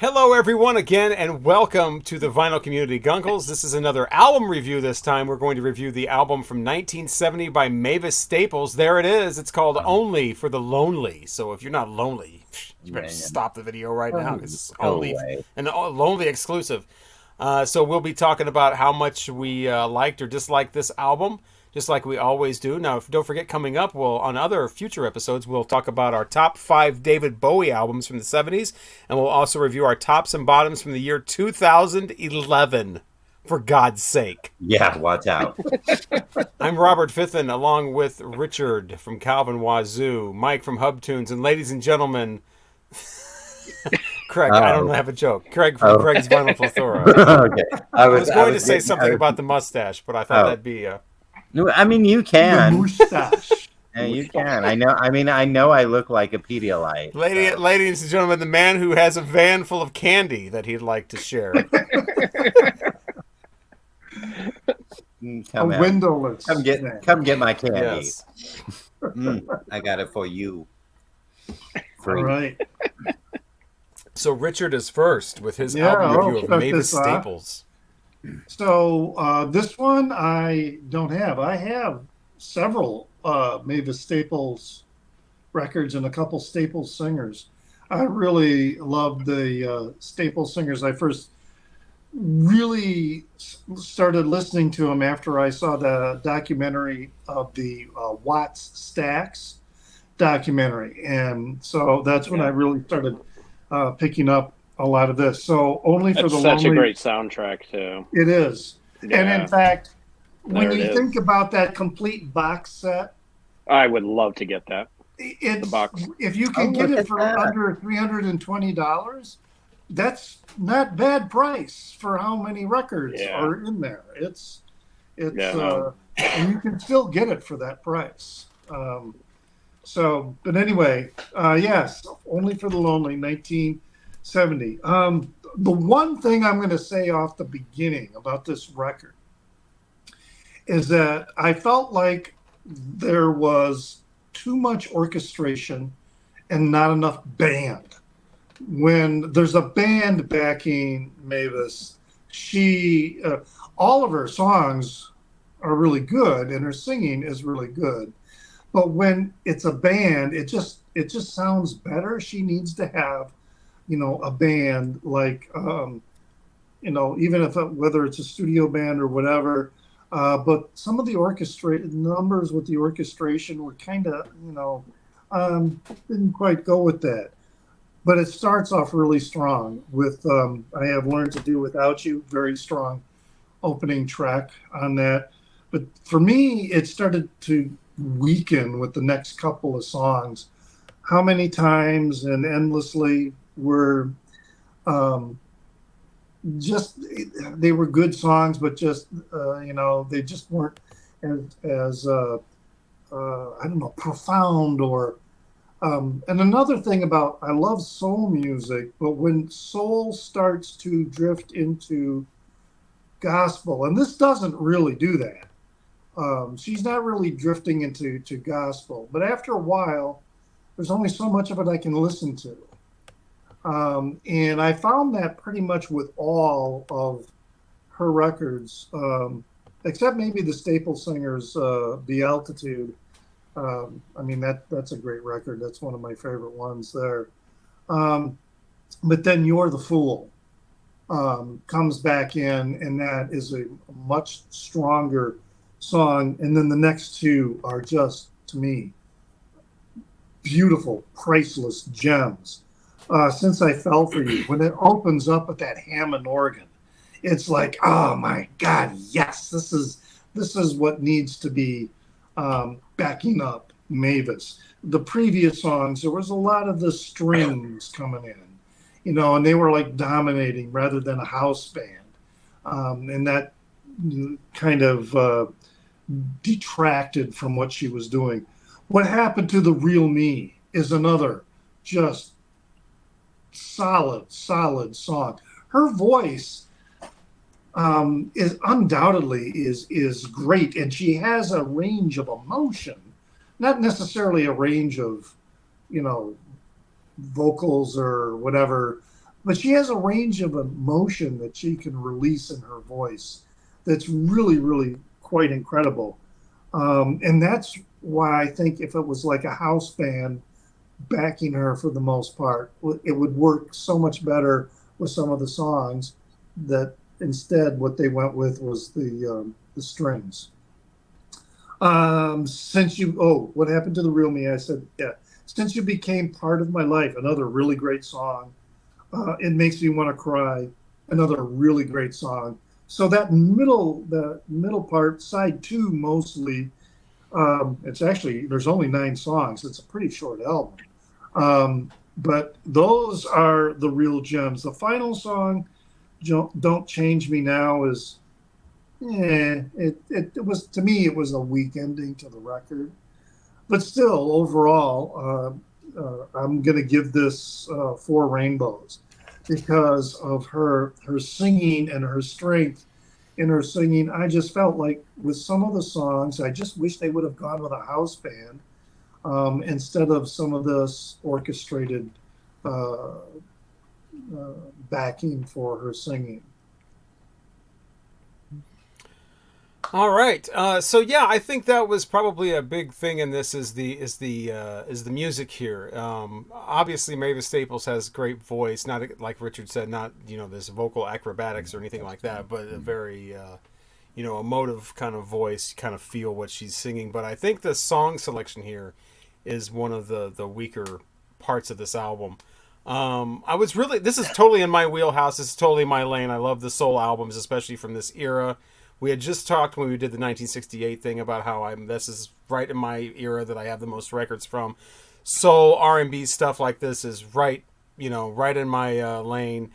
Hello, everyone, again, and welcome to the Vinyl Community Guncles. This is another album review this time. We're going to review the album from 1970 by Mavis Staples. There it is. It's called Only for the Lonely. So if you're not lonely, you better stop the video right now because it's only an lonely exclusive. So we'll be talking about how much we liked or disliked this album, just like we always do. Now, don't forget, coming up, on other future episodes, we'll talk about our top 5 David Bowie albums from the 70s, and we'll also review our tops and bottoms from the year 2011, for God's sake. Yeah, watch out. I'm Robert Fithen, along with Richard from Calvin Wazoo, Mike from Hubtunes, and ladies and gentlemen, Craig. I don't have a joke. Craig from Craig's Vinyl Plethora. Okay. I was going to say something about the mustache, but I thought that'd be... I mean, you can. The mustache. Yeah, you can. I know. I mean, I know I look like a Pedialyte. Ladies and gentlemen, the man who has a van full of candy that he'd like to share. Come windowless. Come get my candy. Yes. I got it for you. All right. So Richard is first with his album review of Mavis Staples. So this one I don't have. I have several Mavis Staples records and a couple Staples singers. I really loved the Staples singers. I first really started listening to them after I saw the documentary of the Watts Stax documentary. And so that's when I really started picking up a lot of this. So Only for the Lonely. It's such a great soundtrack too. It is. Yeah. And in fact, when you is. think about that complete box set, I would love to get that. it's, The box. if you can get it for under $320, that's not bad price for how many records are in there. It's and you can still get it for that price. But anyway, yes, Only for the Lonely, 1970. The one thing I'm going to say off the beginning about this record is that I felt like there was too much orchestration and not enough band. When there's a band backing Mavis, all of her songs are really good and her singing is really good. But when it's a band, it just sounds better. She needs to have, a band like, even whether it's a studio band or whatever. But some of the numbers with the orchestration were kind of, didn't quite go with that. But it starts off really strong with I Have Learned to Do Without You, very strong opening track on that. But for me, it started to weaken with the next couple of songs. How Many Times and Endlessly were they were good songs, but just they just weren't as I don't know, profound or and another thing about, I love soul music, but when soul starts to drift into gospel, and this doesn't really do that. She's not really drifting into gospel, but after a while, there's only so much of it I can listen to. And I found that pretty much with all of her records, except maybe the Staples Singers, The Altitude. That's a great record. That's one of my favorite ones there. But then You're the Fool comes back in, and that is a much stronger song. And then the next two are just, to me, beautiful, priceless gems. Since I Fell for You, when it opens up with that Hammond organ, it's like, oh my God, yes, this is what needs to be backing up Mavis. The previous songs, there was a lot of the strings coming in, and they were like dominating rather than a house band. And that kind of detracted from what she was doing. What Happened to the Real Me is another just solid song. Her voice is undoubtedly is great, and she has a range of emotion, not necessarily a range of vocals or whatever, but she has a range of emotion that she can release in her voice that's really, really quite incredible. And that's why I think if it was like a house band backing her for the most part, it would work so much better with some of the songs. That instead, what they went with was the strings. Since you, oh, what happened to the real me? I said, yeah. Since you became part of my life, another really great song. It makes me want to cry. Another really great song. So the middle part, side two mostly. It's actually there's only 9 songs. It's a pretty short album, but those are the real gems. The final song, "Don't Change Me Now," is, it was, to me, it was a weak ending to the record, but still overall, I'm gonna give this 4 rainbows because of her singing and her strength in her singing. I just felt like with some of the songs, I just wish they would have gone with a house band instead of some of this orchestrated uh, backing for her singing. All right. So yeah, I think that was probably a big thing in this is the music here. Obviously, Mavis Staples has great voice. Not like Richard said, not this vocal acrobatics or anything like that, but a very emotive kind of voice. You kind of feel what she's singing. But I think the song selection here is one of the weaker parts of this album. This is totally in my wheelhouse. This is totally my lane. I love the soul albums, especially from this era. We had just talked when we did the 1968 thing about how this is right in my era that I have the most records from. Soul, R&B stuff like this is right in my lane.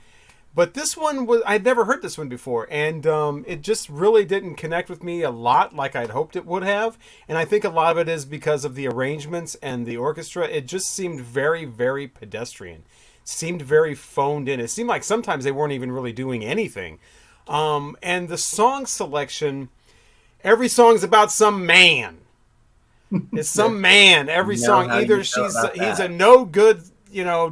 But this one I'd never heard this one before, and it just really didn't connect with me a lot like I'd hoped it would have. And I think a lot of it is because of the arrangements and the orchestra. It just seemed very, very pedestrian. Seemed very phoned in. It seemed like sometimes they weren't even really doing anything. And the song selection, every song's about some man. It's some man. Every song, either he's a no good,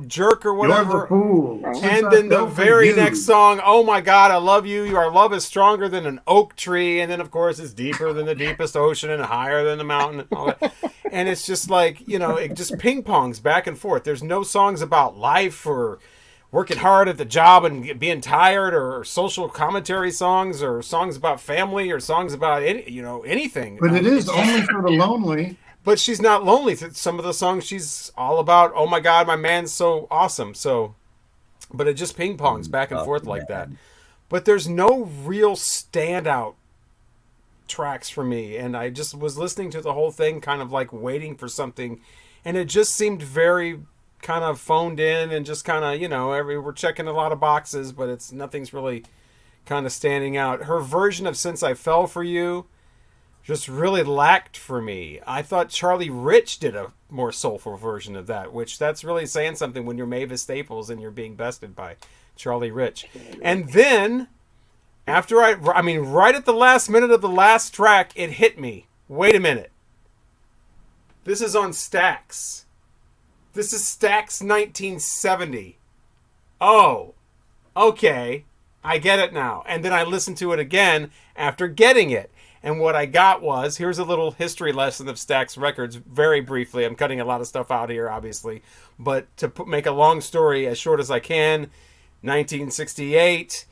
jerk or whatever. You're the fool. And then the very next song, oh my God, I love you. Our love is stronger than an oak tree. And then of course it's deeper than the deepest ocean and higher than the mountain. And all that. And it's just like, it just ping pongs back and forth. There's no songs about life or working hard at the job and being tired, or social commentary songs, or songs about family, or songs about anything. But it is only for the lonely. But she's not lonely. Some of the songs she's all about, oh my God, my man's so awesome. So, but it just ping pongs back and forth like that. But there's no real standout tracks for me, and I just was listening to the whole thing, kind of like waiting for something, and it just seemed very kind of phoned in and just kind of, we're checking a lot of boxes, but nothing's really kind of standing out. Her version of Since I Fell for You just really lacked for me. I thought Charlie Rich did a more soulful version of that, which that's really saying something when you're Mavis Staples and you're being bested by Charlie Rich. And then after right at the last minute of the last track, it hit me. Wait a minute. This is on Stax. This is Stax 1970. Oh, okay. I get it now. And then I listened to it again after getting it. And what I got was, here's a little history lesson of Stax Records, very briefly. I'm cutting a lot of stuff out here, obviously. But to make a long story as short as I can, 1968,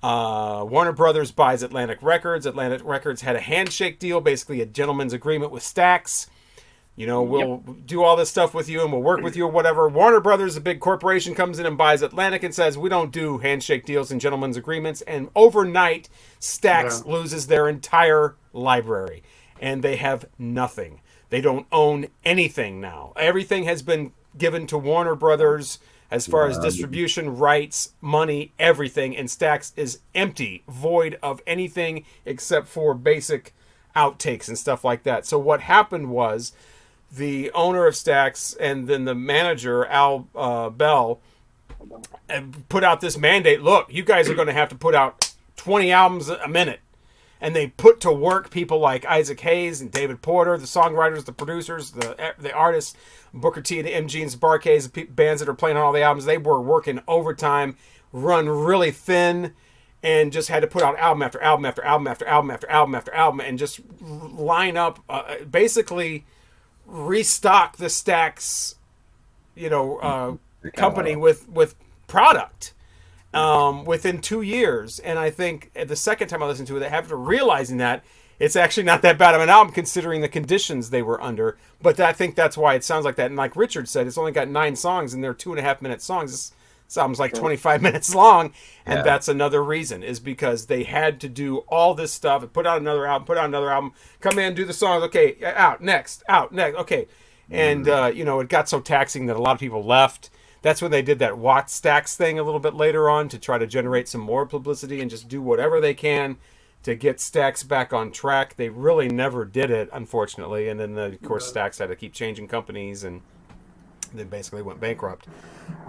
Warner Brothers buys Atlantic Records. Atlantic Records had a handshake deal, basically a gentleman's agreement with Stax. We'll do all this stuff with you and we'll work with you or whatever. Warner Brothers, a big corporation, comes in and buys Atlantic and says, we don't do handshake deals and gentlemen's agreements. And overnight, Stax loses their entire library. And they have nothing. They don't own anything now. Everything has been given to Warner Brothers as far as distribution, rights, money, everything. And Stax is empty, void of anything except for basic outtakes and stuff like that. So what happened was, the owner of Stax and then the manager, Al Bell, put out this mandate. Look, you guys are going to have to put out 20 albums a minute. and they put to work people like Isaac Hayes and David Porter, the songwriters, the producers, the artists, Booker T, the MGs, Bar-Kays, the bands that are playing on all the albums. They were working overtime, run really thin, and just had to put out album after album after album after album after album after album, and just line up, basically restock the Stax, company with product within 2 years. And I think the second time I listened to it, after realizing that it's actually not that bad of an album considering the conditions they were under. But I think that's why it sounds like that. And like Richard said, it's only got 9 songs and they're 2.5-minute songs. This album's like 25 minutes long, and that's another reason, is because they had to do all this stuff and put out another album, come in, do the songs, okay, out next, okay. And it got so taxing that a lot of people left. That's when they did that Watch Stax thing a little bit later on to try to generate some more publicity and just do whatever they can to get Stax back on track. They really never did it, unfortunately. And then, of course, Stax had to keep changing companies and they basically went bankrupt.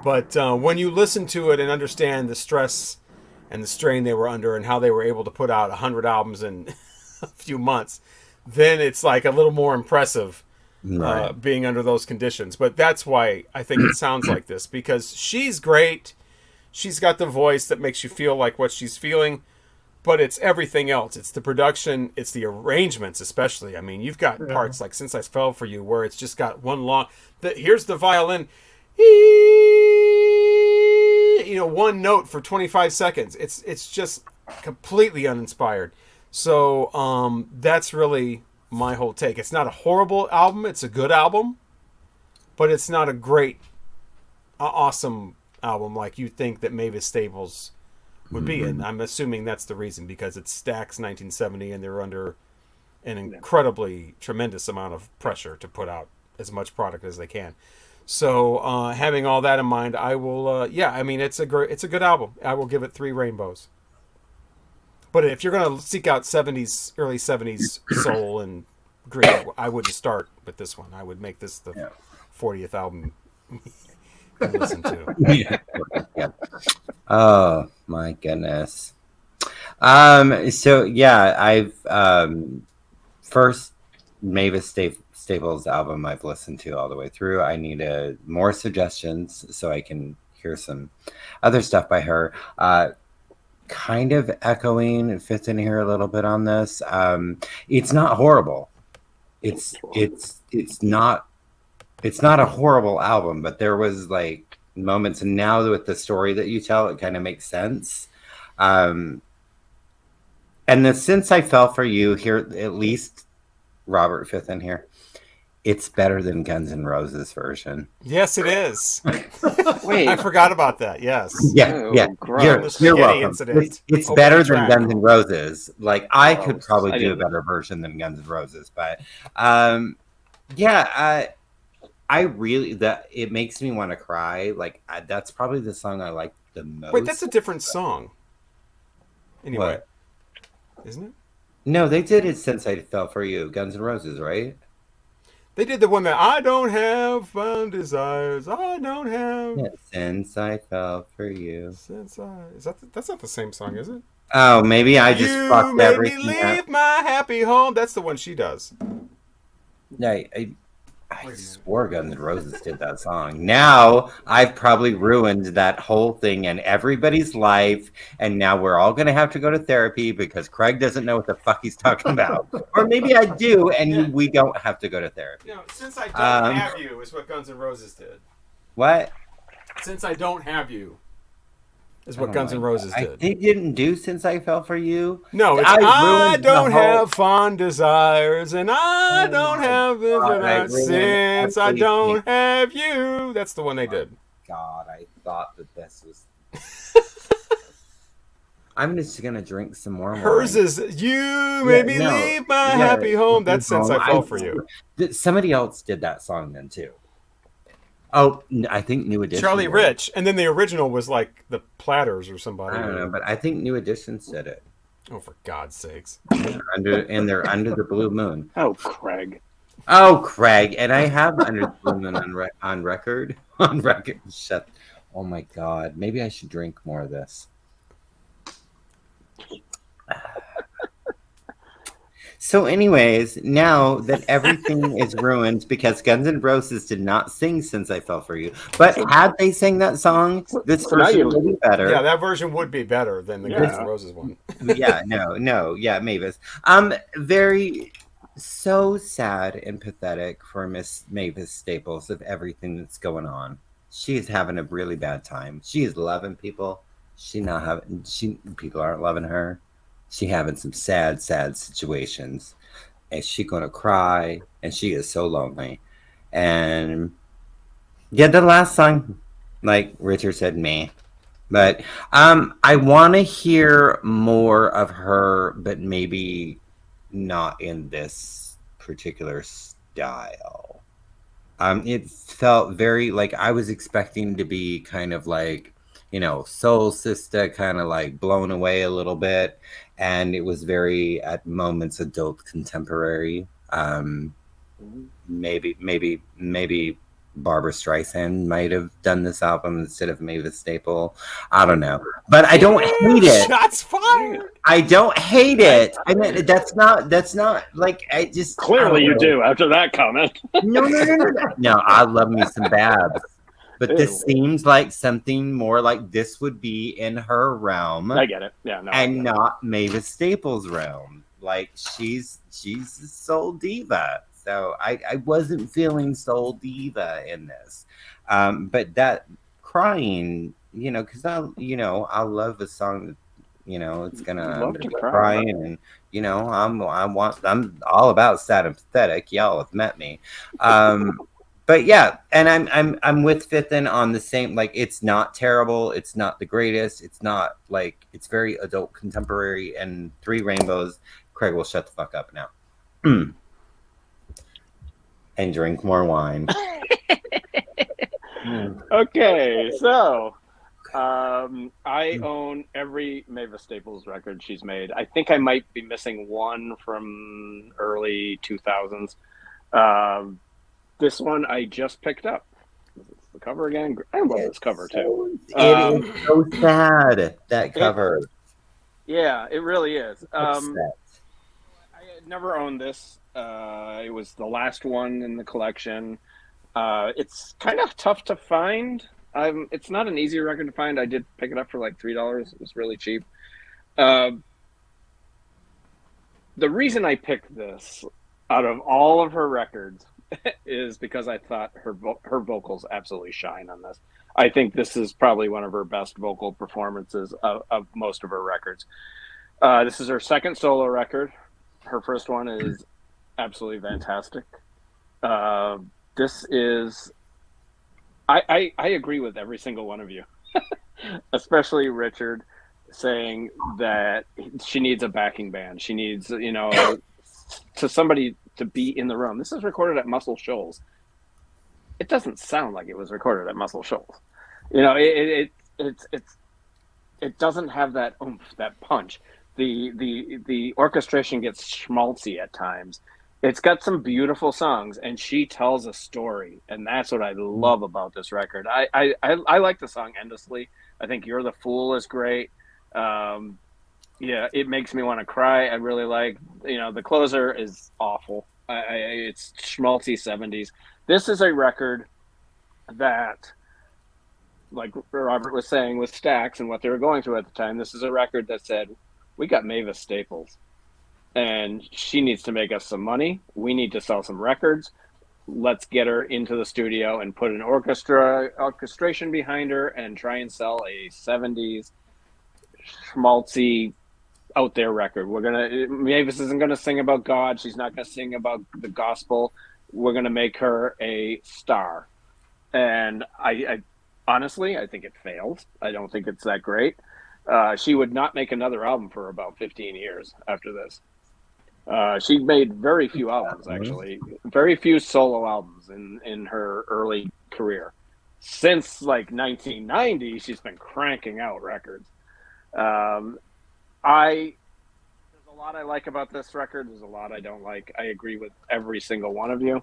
But when you listen to it and understand the stress and the strain they were under and how they were able to put out 100 albums in a few months, then it's like a little more impressive. Right. Being under those conditions. But that's why I think it sounds like this, because she's great. She's got the voice that makes you feel like what she's feeling, but it's everything else. It's the production, it's the arrangements especially. I mean, you've got parts like Since I Fell For You where it's just got one long... here's the violin, one note for 25 seconds. It's just completely uninspired. So that's really... my whole take. It's not a horrible album. It's a good album, but it's not a great, awesome album like you think that Mavis Staples would be in. I'm assuming that's the reason, because it's Stax 1970 and they're under an incredibly tremendous amount of pressure to put out as much product as they can. So having all that in mind, I will. It's a good album. I will give it 3 rainbows. But if you're going to seek out early 70s soul and grit, I wouldn't start with this one. I would make this the 40th album to listen to. Oh, my goodness. I've first Mavis Staples album I've listened to all the way through. I need more suggestions so I can hear some other stuff by her. Kind of echoing, it fits in here a little bit on this. It's not horrible. It's not a horrible album, but there was like moments, and now with the story that you tell, it kind of makes sense. And Since I Fell For You, here at least Robert fits in here. It's better than Guns N' Roses version. Yes, it is. Wait, I forgot about that. Yes. Yeah. You're welcome. It's better than Guns N' Roses. Like, I could probably do a better version than Guns N' Roses, but I really, it makes me want to cry. Like, that's probably the song I like the most. Wait, that's a different song. Anyway, what? Isn't it? No, they did it Since I Fell For You, Guns N' Roses, right? They did the one that I don't have fond desires. I don't have. Yeah, Since I Fell For You. That's not the same song, is it? Oh, maybe I just fucked everything up. You made me leave my happy home. That's the one she does. I swore Guns N' Roses did that song. Now I've probably ruined that whole thing in everybody's life, and now we're all going to have to go to therapy because Craig doesn't know what the fuck he's talking about. Or maybe I do, and we don't have to go to therapy. Since I Don't Have You is what Guns N' Roses did. What? Since I Don't Have You is what Guns N' Roses did. They didn't do Since I Fell For You. No, it's I don't have fond desires, and I don't have this without since I don't have you. That's the one they did. God, I thought that this was... I'm just going to drink some more wine. Hers is, you made me leave my happy home. That's Since I Fell For You. Somebody else did that song then, too. Oh, I think New Edition. Charlie Rich. And then the original was like the Platters or somebody. I don't know, but I think New Edition said it. Oh, for God's sakes. They're Under the Blue Moon. Oh, Craig. And I have Under the Blue Moon on record. On record. Shut. Oh, my God. Maybe I should drink more of this. So, anyways, now that everything is ruined because Guns N' Roses did not sing Since I Fell for You, but had they sang that song, this So now version you, would be better. Yeah, that version would be better than the Guns N' Yeah. Roses one. Yeah, yeah, Mavis. Very so sad and pathetic for Miss Mavis Staples of everything that's going on. She's having a really bad time. She is loving people. People aren't loving her. She having some sad, sad situations. And she gonna cry and she is so lonely. And yeah, the last song, like Richard said, meh. But I want to hear more of her, but maybe not in this particular style. It felt very like I was expecting to be kind of like, Soul Sister, kind of like blown away a little bit, and it was very at moments adult contemporary. Maybe Barbara Streisand might have done this album instead of Mavis Staple. I don't know, but I don't hate it. Shots fired. I don't hate it. I mean, that's not like I just clearly I you don't know. do after that comment. No. No, I love me some Babs, but this seems like something more like this would be in her realm. I get it. Yeah, no, and not Mavis Staples' realm. Like she's a soul diva. So I wasn't feeling soul diva in this. But that crying, because I love a song that, it's I'm gonna be crying, and I'm all about sad and pathetic. Y'all have met me. But yeah, and I'm with Fithin on the same, like, it's not terrible, it's not the greatest, it's not like, it's very adult contemporary, and Three Rainbows. Craig will shut the fuck up now. And drink more wine. Okay, so I own every Mavis Staples record she's made. I think I might be missing one from early 2000s. This one I just picked up. It's the cover again. I love this cover too. It is so sad, that cover. Yeah, it really is. I Upset. had never owned this. It was the last one in the collection. It's kind of tough to find. It's not an easy record to find. I did pick it up for like $3. It was really cheap. The reason I picked this out of all of her records is because I thought her vocals absolutely shine on this. I think this is probably one of her best vocal performances of most of her records. This is her second solo record. Her first one is absolutely fantastic. This is... I agree with every single one of you, especially Richard, saying that she needs a backing band. She needs, to somebody to be in the room. This is recorded at Muscle Shoals. It doesn't sound like it was recorded at Muscle Shoals. It doesn't have that oomph, that punch. The orchestration gets schmaltzy at times. It's got some beautiful songs, and she tells a story, and that's what I love about this record. I like the song Endlessly. I think You're the Fool is great. Yeah, it makes me want to cry. I really like, the closer is awful. It's schmaltzy 70s. This is a record that, like Robert was saying with Stax and what they were going through at the time, this is a record that said, we got Mavis Staples, and she needs to make us some money. We need to sell some records. Let's get her into the studio and put an orchestration behind her and try and sell a 70s schmaltzy out there record. Mavis isn't gonna sing about God. She's not gonna sing about the gospel. We're gonna make her a star. And I honestly, I think it failed. I don't think it's that great. She would not make another album for about 15 years after this. She made very few albums, actually. Very few solo albums in her early career. Since like 1990, she's been cranking out records. There's a lot I like about this record. There's a lot I don't like. I agree with every single one of you.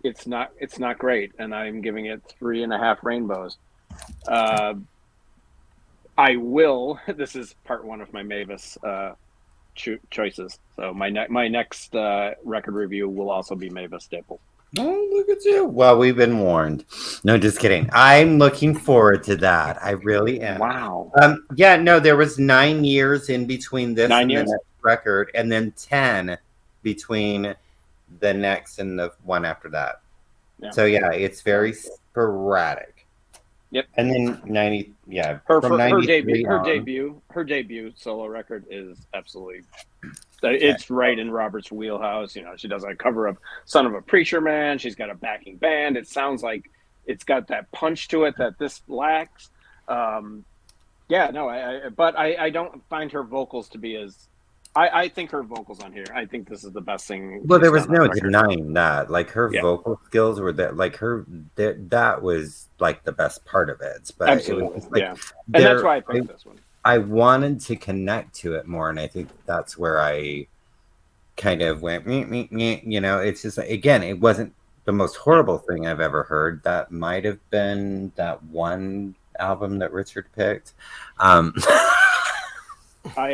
It's not great, and I'm giving it 3.5 rainbows. I will. This is part one of my Mavis choices. So my next record review will also be Mavis Staples. Oh, look at you. Well, we've been warned. No, just kidding. I'm looking forward to that. I really am. Wow. Yeah, no, there was 9 years in between this 9 and years? the next record, and then 10 between the next and the one after that. Yeah. So yeah, it's very sporadic. Yep. And then 90, yeah. Her from her 93 debut solo record is absolutely. It's right in Robert's wheelhouse. You know, she does a cover of "Son of a Preacher Man." She's got a backing band. It sounds like it's got that punch to it that this lacks. Yeah, no, but I don't find her vocals to be as. I think her vocals on here. I think this is the best thing. Well, there was she's done no on record. denying that. Like her vocal skills were that was like the best part of it. But Absolutely, it was just, like, yeah. And that's why I picked this one. I wanted to connect to it more, and I think that's where I kind of went, you know, it's just, again, it wasn't the most horrible thing I've ever heard. That might have been that one album that Richard picked. I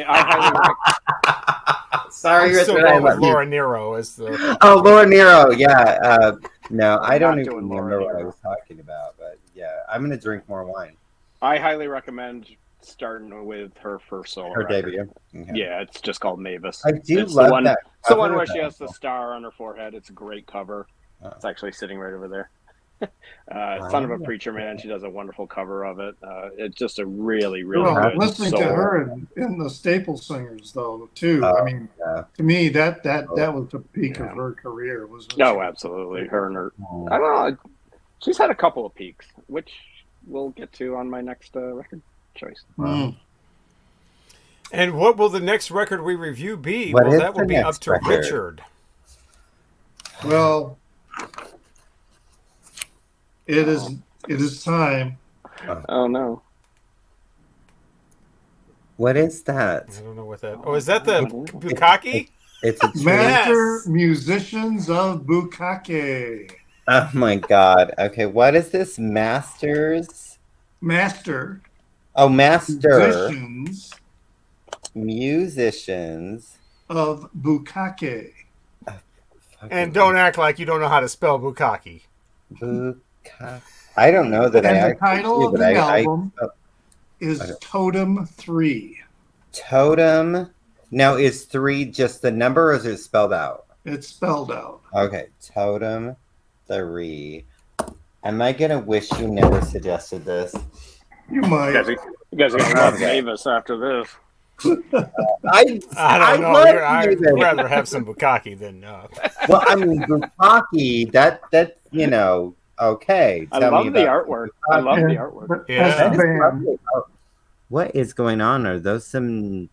highly Sorry, I'm Richard. still going with Laura Nero as the. Oh, Laura Nero. Yeah. No, I don't not even doing Laura remember what I Nero. was talking about. But yeah, I'm going to drink more wine. I highly recommend starting with her first solo Her record. debut. Okay. Yeah, it's just called Mavis. I do It's love the one, that. It's the one cover where she though. has the star on her forehead. It's a great cover. Oh. It's actually sitting right over there. Son of a Preacher Man. She does a wonderful cover of it. It's just a really, really Well, good listening to solo. her in the Staples singers, though, too. I mean, yeah. to me, that was the peak of her career. Oh, absolutely. Her and her. I don't know. She's had a couple of peaks, which we'll get to on my next record choice. Mm. And what will the next record we review be? What Well, is that will the be up next to record? Richard. Well, it is time. Oh no! What is that? I don't know what that. Oh, is that the bukkake? It's a tree. Master Yes. Musicians of Bukkake. Oh my god. Okay, what is this? Masters? Master Oh, master Musicians musicians. of Bukkake. And don't act like you don't know how to spell bukkake. I don't know that And I the title actually of do, the but album I is Totem 3. Totem. Now, is 3 just the number, or is it spelled out? It's spelled out. Okay, Totem 3. Am I gonna wish you never suggested this? You might. You guys are gonna love Okay. Mavis after this. I don't know. love I'd Mavis. rather have some bukkake than. Well, I mean, bukkake. That you know. Okay. I tell me love the about artwork. I love the Yeah. artwork. But Yeah. as That a is band, lovely. Oh, what is going on? Are those some?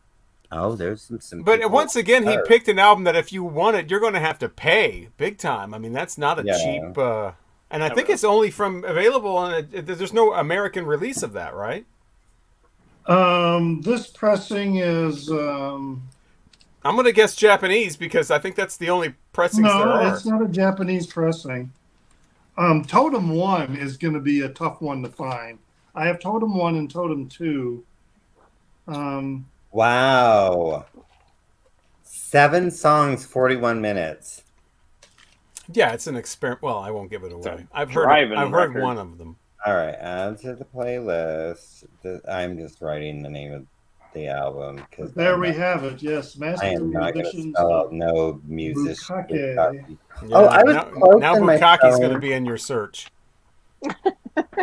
Oh, there's some. But people- once again, he Oh. picked an album that if you want it, you're going to have to pay big time. I mean, that's not a Yeah. cheap. And I think it's only available on. There's no American release of that, right? this pressing is I'm going to guess Japanese because I think that's the only pressings there no, are. it's not a Japanese pressing. Totem 1 is going to be a tough one to find. I have Totem 1 and Totem 2. Wow. 7 songs, 41 minutes. Yeah, it's an experiment. Well, I won't give it away. I've driving heard record. one of them. All right, add to the playlist. I'm just writing the name of the album because There we have it. Yes, I Master am not going to Musicians. spell out no musician. Bukkake. Oh, I was now, close now in my Bukkake's spelling. going to be in your search.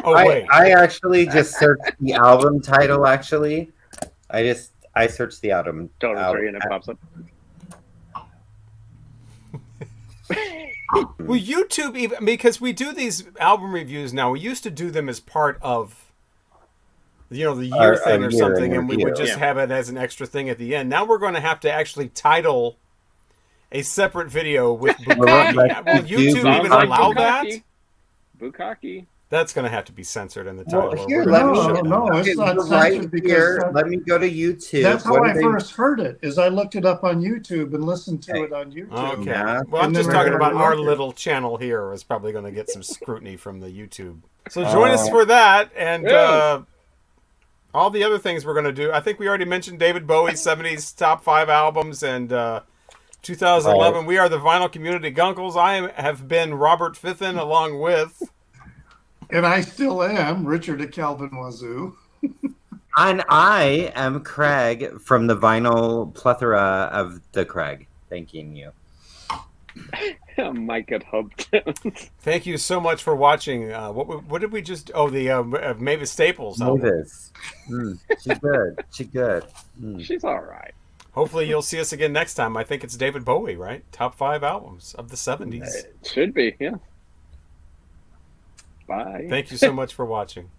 Oh wait, I actually just searched the album title. Actually, I searched the album. Totem 3 and it pops up. Well, YouTube even because we do these album reviews now. We used to do them as part of, the year Our thing or year something, in and we would review. just have it as an extra thing at the end. Now we're going to have to actually title a separate video with Bukkake. Well, Will YouTube Sounds even like allow Bukkake. that? Bukkake. That's going to have to be censored in the title. Well, or here, we're let gonna me. shut No, down. it's not You're censored right because here. Let me go to YouTube. that's how What I do they- first heard it. Is I looked it up on YouTube and listened to it on YouTube. Okay. Yeah. Well, I'm And just then talking I about our heard it. little channel here is probably going to get some scrutiny from the YouTube. So join us for that, and Yeah. all the other things we're going to do. I think we already mentioned David Bowie's 70s top 5 albums and 2011. Right. We are the Vinyl Community Guncles. have been Robert Fithen along with... And I still am Richard at Calvin Wazoo. And I am Craig from the vinyl plethora of the Craig. Thanking you. Mike at Hubton. Thank you so much for watching. What did we just... Oh, the Mavis Staples album. Mavis. She's good. She's good. She's all right. Hopefully you'll see us again next time. I think it's David Bowie, right? Top 5 albums of the 70s. It should be, yeah. Bye. Thank you so much for watching.